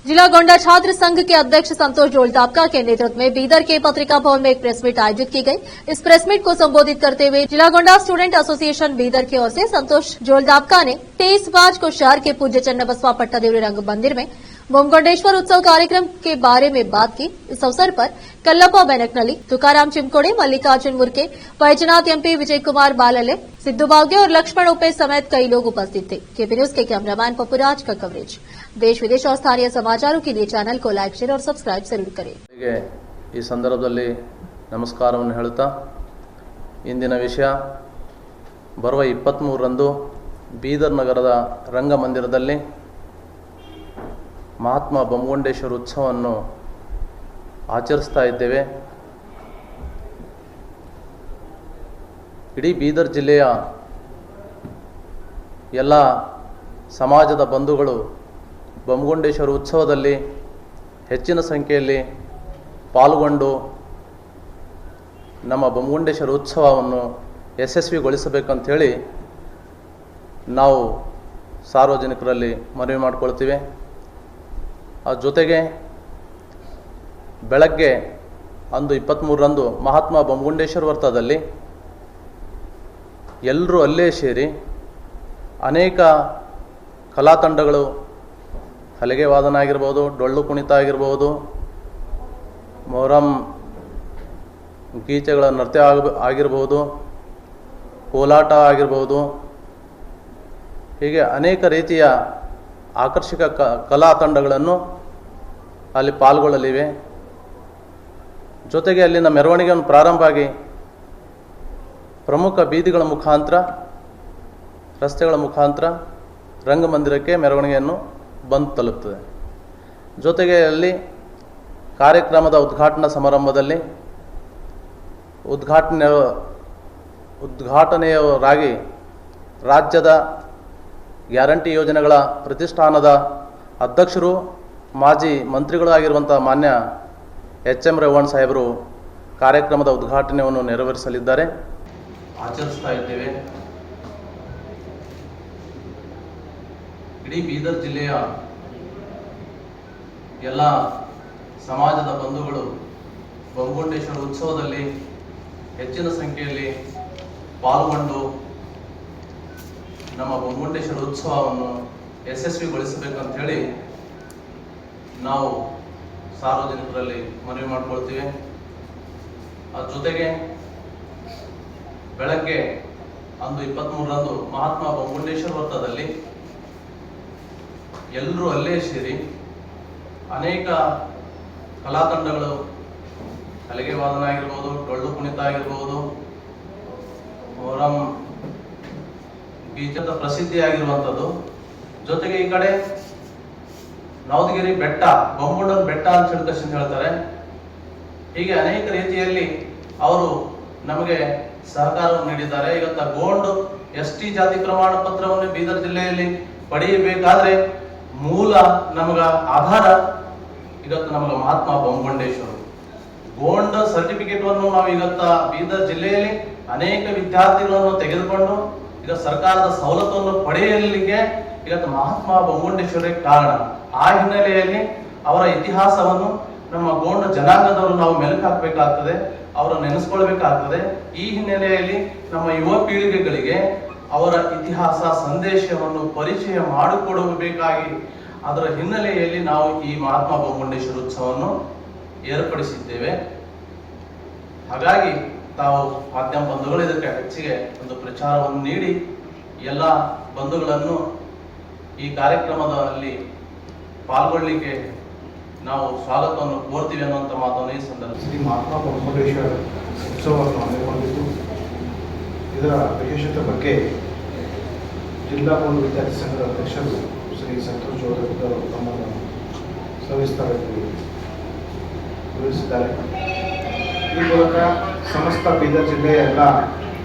जिला गोंडा छात्र संघ के अध्यक्ष संतोष जोलदापका के नेतृत्व में बीदर के पत्रिका भवन में एक प्रेस मीट आयोजित की गई। इस प्रेस मीट को संबोधित करते हुए जिला गोंडा स्टूडेंट एसोसिएशन बीदर की ओर से संतोष जोलदापका ने 23 मार्च को शहर के पूज्य चन्नबसवा पट्टादेवरी रंग मंदिर में बोमगोंडेश्वर उत्सव कार्यक्रम के बारे में बात की। इस अवसर पर कल्लप्पा बेनकनली, तुकाराम चिमकोड़े, मल्लिकार्जुन मुर्के, बैजनाथ एमपी, विजय कुमार बालले, सिद्धू बावगे और लक्ष्मण उप्पे समेत कई लोग उपस्थित थे। केपी न्यूज के कैमरामैन पपुराज का कवरेज। देश विदेश और स्थानीय समाचारों के लिए चैनल को लाइक, शेयर और सब्सक्राइब जरूर करें। ಈ ಸಂದರ್ಭದಲ್ಲಿ ನಮಸ್ಕಾರವನ್ನು ಹೇಳುತ್ತಾ ಇಂದಿನ ವಿಷಯ ಬರುವ 23ರಂದು ಬೀದರ್ ನಗರದ ರಂಗಮಂದಿರದಲ್ಲಿ ಮಹಾತ್ಮ ಬೊಮ್ಮಗೊಂಡೇಶ್ವರ ಉತ್ಸವವನ್ನು ಆಚರಿಸ್ತಾ ಇದ್ದೇವೆ. ಇಡೀ ಬೀದರ್ ಜಿಲ್ಲೆಯ ಎಲ್ಲ ಸಮಾಜದ ಬಂಧುಗಳು ಬೊಮ್ಮಗೊಂಡೇಶ್ವರ ಉತ್ಸವದಲ್ಲಿ ಹೆಚ್ಚಿನ ಸಂಖ್ಯೆಯಲ್ಲಿ ಪಾಲ್ಗೊಂಡು ನಮ್ಮ ಬೊಮ್ಮಗೊಂಡೇಶ್ವರ ಉತ್ಸವವನ್ನು ಯಶಸ್ವಿಗೊಳಿಸಬೇಕಂಥೇಳಿ ನಾವು ಸಾರ್ವಜನಿಕರಲ್ಲಿ ಮನವಿ ಮಾಡಿಕೊಳ್ತೀವಿ. ಜೊತೆಗೆ ಬೆಳಗ್ಗೆ ಅಂದು 23ರಂದು ಮಹಾತ್ಮ ಬೊಮ್ಮಗೊಂಡೇಶ್ವರ ವೃತ್ತದಲ್ಲಿ ಎಲ್ಲರೂ ಅಲ್ಲೇ ಸೇರಿ ಅನೇಕ ಕಲಾ ತಂಡಗಳು, ಹಲಗೆ ವಾದನ ಆಗಿರ್ಬೋದು, ಡೊಳ್ಳು ಕುಣಿತ ಆಗಿರ್ಬೋದು, ಮೊಹರಂ ಗೀತೆಗಳ ನೃತ್ಯ ಆಗಿರ್ಬೋದು, ಕೋಲಾಟ ಆಗಿರ್ಬೋದು, ಹೀಗೆ ಅನೇಕ ರೀತಿಯ ಆಕರ್ಷಕ ಕಲಾ ತಂಡಗಳನ್ನು ಅಲ್ಲಿ ಪಾಲ್ಗೊಳ್ಳಲಿವೆ. ಜೊತೆಗೆ ಅಲ್ಲಿನ ಮೆರವಣಿಗೆಯನ್ನು ಪ್ರಾರಂಭ ಆಗಿ ಪ್ರಮುಖ ಬೀದಿಗಳ ಮುಖಾಂತರ, ರಸ್ತೆಗಳ ಮುಖಾಂತರ ರಂಗಮಂದಿರಕ್ಕೆ ಮೆರವಣಿಗೆಯನ್ನು ಬಂದು ತಲುಪ್ತದೆ. ಜೊತೆಗೆ ಅಲ್ಲಿ ಕಾರ್ಯಕ್ರಮದ ಉದ್ಘಾಟನಾ ಸಮಾರಂಭದಲ್ಲಿ ಉದ್ಘಾಟನೆಯವರಾಗಿ ರಾಜ್ಯದ ಗ್ಯಾರಂಟಿ ಯೋಜನೆಗಳ ಪ್ರತಿಷ್ಠಾನದ ಅಧ್ಯಕ್ಷರು, ಮಾಜಿ ಮಂತ್ರಿಗಳು ಆಗಿರುವಂಥ ಮಾನ್ಯ ಎಚ್.ಎಂ. ರೇವಣ್ಣ ಸಾಹೇಬರು ಕಾರ್ಯಕ್ರಮದ ಉದ್ಘಾಟನೆಯನ್ನು ನೆರವೇರಿಸಲಿದ್ದಾರೆ. ಆಚರಿಸ್ತಾ ಇದ್ದೇವೆ. ಇಡೀ ಬೀದರ್ ಜಿಲ್ಲೆಯ ಎಲ್ಲ ಸಮಾಜದ ಬಂಧುಗಳು ಬೊಮ್ಮಗೊಂಡೇಶ್ವರ ಉತ್ಸವದಲ್ಲಿ ಹೆಚ್ಚಿನ ಸಂಖ್ಯೆಯಲ್ಲಿ ಪಾಲ್ಗೊಂಡು ನಮ್ಮ ಬೊಮ್ಮಗೊಂಡೇಶ್ವರ ಉತ್ಸವವನ್ನು ಯಶಸ್ವಿಗೊಳಿಸಬೇಕಂತ ಹೇಳಿ ನಾವು ಸಾರ್ವಜನಿಕರಲ್ಲಿ ಮನವಿ ಮಾಡಿಕೊಳ್ತೀವಿ. ಅದ್ರ ಜೊತೆಗೆ ಬೆಳಗ್ಗೆ ಅಂದು 23ರಂದು ಮಹಾತ್ಮ ಬೊಮ್ಮಗೊಂಡೇಶ್ವರ ವೃತ್ತದಲ್ಲಿ ಎಲ್ಲರೂ ಅಲ್ಲೇ ಸೇರಿ ಅನೇಕ ಕಲಾ ತಂಡಗಳು, ಹಲಗೆ ವಾದನ ಆಗಿರ್ಬೋದು, ಡೊಳ್ಳು ಕುಣಿತ ಆಗಿರ್ಬೋದು, ಮೊಹರಂ ಗೀತೆದ ಪ್ರಸಿದ್ಧಿಯಾಗಿರುವಂಥದ್ದು. ಜೊತೆಗೆ ಈ ಕಡೆ ನವದಗಿರಿ ಬೆಟ್ಟ, ಬೊಮ್ಮಗೊಂಡನ ಬೆಟ್ಟ ಅಂತ ಹೇಳ್ತಾರೆ. ಹೀಗೆ ಅನೇಕ ರೀತಿಯಲ್ಲಿ ಅವರು ನಮಗೆ ಸಹಕಾರವನ್ನು ನೀಡಿದ್ದಾರೆ. ಇವತ್ತ ಗೋಂಡ್ ST ಜಾತಿ ಪ್ರಮಾಣ ಪತ್ರವನ್ನು ಬೀದರ್ ಜಿಲ್ಲೆಯಲ್ಲಿ ಪಡೆಯಬೇಕಾದ್ರೆ ಮೂಲ ನಮಗ ಆಧಾರ ಇವತ್ತು ನಮಗೆ ಮಹಾತ್ಮ ಬೊಮ್ಮಗೊಂಡೇಶ್ವರ ಗೋಂಡ್ ಸರ್ಟಿಫಿಕೇಟ್ವನ್ನು ನಾವು ಇವತ್ತ ಬೀದರ್ ಜಿಲ್ಲೆಯಲ್ಲಿ ಅನೇಕ ವಿದ್ಯಾರ್ಥಿಗಳನ್ನು ತೆಗೆದುಕೊಂಡು ಈಗ ಸರ್ಕಾರದ ಸವಲತ್ತನ್ನು ಪಡೆಯಲಿಕ್ಕೆ ಇವತ್ತು ಮಹಾತ್ಮ ಬೊಮ್ಮಗೊಂಡೇಶ್ವರ ಕಾರಣ. ಆ ಹಿನ್ನೆಲೆಯಲ್ಲಿ ಅವರ ಇತಿಹಾಸವನ್ನು ನಮ್ಮ ಗೋಂಡ್ ಜನಾಂಗದವರು ನಾವು ಮೆಲುಕು ಹಾಕಬೇಕಾಗ್ತದೆ, ಅವರನ್ನು ನೆನೆಸ್ಕೊಳ್ಬೇಕಾಗ್ತದೆ. ಈ ಹಿನ್ನೆಲೆಯಲ್ಲಿ ನಮ್ಮ ಯುವ ಪೀಳಿಗೆಗಳಿಗೆ ಅವರ ಇತಿಹಾಸ ಸಂದೇಶವನ್ನು ಪರಿಚಯ ಮಾಡಿಕೊಡಬೇಕಾಗಿ ಅದರ ಹಿನ್ನೆಲೆಯಲ್ಲಿ ನಾವು ಈ ಮಹಾತ್ಮ ಬೊಮ್ಮಗೊಂಡೇಶ್ವರ ಉತ್ಸವವನ್ನು ಏರ್ಪಡಿಸಿದ್ದೇವೆ. ಹಾಗಾಗಿ ತಾವು ಮಾಧ್ಯಮ ಬಂಧುಗಳು ಇದಕ್ಕೆ ಹೆಚ್ಚಿಗೆ ಒಂದು ಪ್ರಚಾರವನ್ನು ನೀಡಿ ಎಲ್ಲ ಬಂಧುಗಳನ್ನು ಈ ಕಾರ್ಯಕ್ರಮದಲ್ಲಿ ಪಾಲ್ಗೊಳ್ಳಲಿಕ್ಕೆ ನಾವು ಸ್ವಾಗತವನ್ನು ಕೋರ್ತೀವಿ ಅನ್ನುವಂಥ ಮಾತನ್ನು ಈ ಸಂದರ್ಭ ಶ್ರೀ ಮಹಾತ್ಮ ಬೊಮ್ಮಗೊಂಡೇಶ್ವರ ಉತ್ಸವವನ್ನು ಹಮ್ಮಿಕೊಂಡಿದ್ದು, ಇದರ ವಿಶೇಷತೆ ಬಗ್ಗೆ ಜಿಲ್ಲಾ ಪೂರ್ವ ವಿದ್ಯಾರ್ಥಿ ಸಂಘದ ಅಧ್ಯಕ್ಷರು ಶ್ರೀ ಸಂತೋಷ್ ಜೋಲದಾಪಕ ತಮ್ಮನ್ನು ಸವಿಸ್ತಾರವಾಗಿ ವಿವರಿಸಿದ್ದಾರೆ. ಈ ಮೂಲಕ ಸಮಸ್ತ ಬೀದರ್ ಜಿಲ್ಲೆಯ ಎಲ್ಲ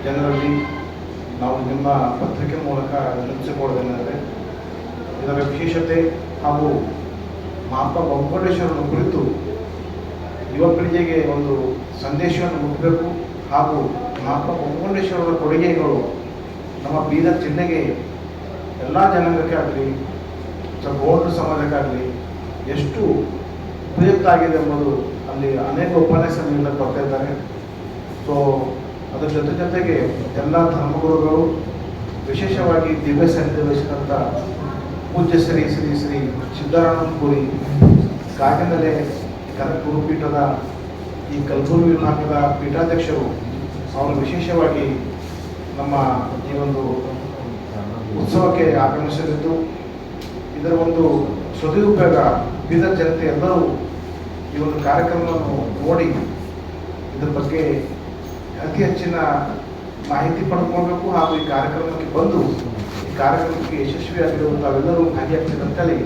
ಜನರಲ್ಲಿ ನಾವು ನಿಮ್ಮ ಪತ್ರಿಕೆ ಮೂಲಕ ವಿನಂತಿಸಿಕೊಳ್ಳುವುದೇನೆಂದರೆ, ಇದರ ವಿಶೇಷತೆ ಹಾಗೂ ಮಹಾತ್ಮ ಬೊಮ್ಮಗೊಂಡೇಶ್ವರನ ಕುರಿತು ಯುವ ಪೀಳಿಗೆಗೆ ಒಂದು ಸಂದೇಶವನ್ನು ಮುಟ್ಟಬೇಕು. ಹಾಗೂ ಮಹಾತ್ಮ ಬೊಮ್ಮಗೊಂಡೇಶ್ವರರ ಕೊಡುಗೆಗಳು ನಮ್ಮ ಬೀದರ್ ಜಿಲ್ಲೆಗೆ ಎಲ್ಲ ಜನಾಂಗಕ್ಕೆ ಆಗಲಿ, ಗೋಂಡ್ ಸಮಾಜಕ್ಕಾಗಲಿ ಎಷ್ಟು ಉಪಯುಕ್ತ ಆಗಿದೆ ಎಂಬುದು ಅಲ್ಲಿ ಅನೇಕ ಉಪನ್ಯಾಸ ನೀಡಕ್ಕೆ ಬರ್ತಾ ಇದ್ದಾರೆ. ಸೊ ಅದರ ಜೊತೆಗೆ ಎಲ್ಲ ಧರ್ಮಗುರುಗಳು, ವಿಶೇಷವಾಗಿ ದಿವ್ಯ ಸಾನ್ನಿಧ್ಯ ವಹಿಸಿದಂಥ ಪೂಜ್ಯ ಶ್ರೀ ಶ್ರೀ ಶ್ರೀ ಸಿದ್ದರಾಮಯ್ಯ ಪುರಿ ಕಾಗಿನೆಲೆ ಗುರುಪೀಠದ ಈ ಕಲಬುರಗಿ ವಿಭಾಗದ ಪೀಠಾಧ್ಯಕ್ಷರು ಅವರು ವಿಶೇಷವಾಗಿ ನಮ್ಮ ಈ ಒಂದು ಉತ್ಸವಕ್ಕೆ ಆಗಮಿಸಲಿದ್ದು, ಇದರ ಒಂದು ಸದುಪಯೋಗ ಬೀದರ್ ಜನತೆ ಎಲ್ಲರೂ ಈ ಒಂದು ಕಾರ್ಯಕ್ರಮವನ್ನು ನೋಡಿ ಇದರ ಬಗ್ಗೆ ಅತಿ ಹೆಚ್ಚಿನ ಮಾಹಿತಿ ಪಡ್ಕೊಳ್ಬೇಕು ಹಾಗೂ ಈ ಕಾರ್ಯಕ್ರಮಕ್ಕೆ ಬಂದು ಈ ಕಾರ್ಯಕ್ರಮಕ್ಕೆ ಯಶಸ್ವಿಯಾಗಿರುವ ತಾವೆಲ್ಲರೂ ಭಾಗಿಯಾಗ್ತೀವಿ ಅಂತೇಳಿ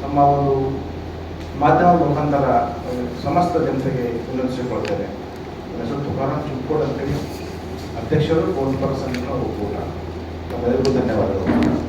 ನಮ್ಮ ಒಂದು ಮಾಧ್ಯಮ ಮುಖಾಂತರ ಸಮಸ್ತ ಜನತೆಗೆ ವಿನಂತಿಸಿಕೊಳ್ತೇನೆ. ನನ್ನ ಹೆಸರು ತುಕಾರಾಮ್ ಚಿಕ್ಕೋಡ್ ಅಂತೇಳಿ, ಅಧ್ಯಕ್ಷರು ಗೋಲ್ಪರ ಸಂಘದ ಒಕ್ಕೂಟ. ತಮ್ಮೆಲ್ಲರಿಗೂ ಧನ್ಯವಾದಗಳು.